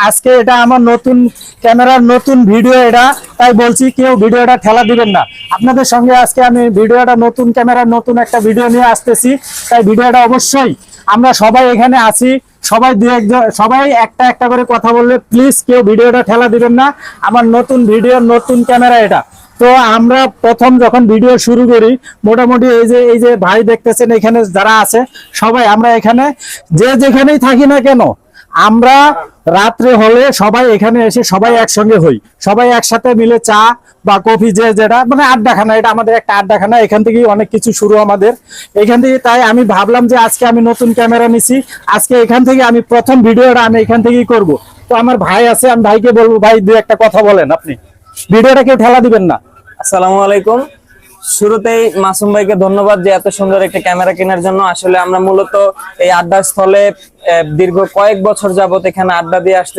আজকে এটা আমার নতুন ক্যামেরার নতুন ভিডিও, এটা তাই বলছি কেউ ভিডিওটা ঠেলা দিবেন না। আপনাদের সঙ্গে আজকে আমি ভিডিওটা নতুন ক্যামেরার নতুন একটা ভিডিও নিয়ে আসতেছি, তাই ভিডিওটা অবশ্যই আমরা সবাই এখানে আছি, সবাই সবাই একটা একটা করে কথা বললে প্লিজ কেউ ভিডিওটা ঠেলা দিবেন না। আমার নতুন ভিডিও নতুন ক্যামেরা এটা। তো আমরা প্রথম যখন ভিডিও শুরু করি, মোটামুটি এই যে ভাই দেখতেছেন এখানে যারা আছে সবাই, আমরা এখানে যে যেখানেই থাকি না কেন, আমরা রাত্রে হলে সবাই এখানে এসে সবাই একসঙ্গে হই, সবাই একসাথে মিলে চা বা কফি, যে যেটা মানে আড্ডাখানা, এটা আমাদের একটা আড্ডাখানা। এখান থেকেই অনেক কিছু শুরু আমাদের এখান থেকে। তাই আমি ভাবলাম যে আজকে আমি নতুন ক্যামেরা নিছি, আজকে এখান থেকে আমি প্রথম ভিডিওটা আমি এখান থেকেই করব। তো আমার ভাই আছে, আমি ভাইকে বলবো, ভাই দুই একটা কথা বলেন, আপনি ভিডিওটা কেউ ঠেলা দিবেন না। আসসালামু আলাইকুম। শুরুতেই মাসুম ভাইকে ধন্যবাদ যে এত সুন্দর একটা ক্যামেরা কেনার জন্য। আসলে আমরা মূলত এই আড্ডা স্থলে দীর্ঘ কয়েক বছর যাবত এখানে আড্ডা দিয়ে আসতে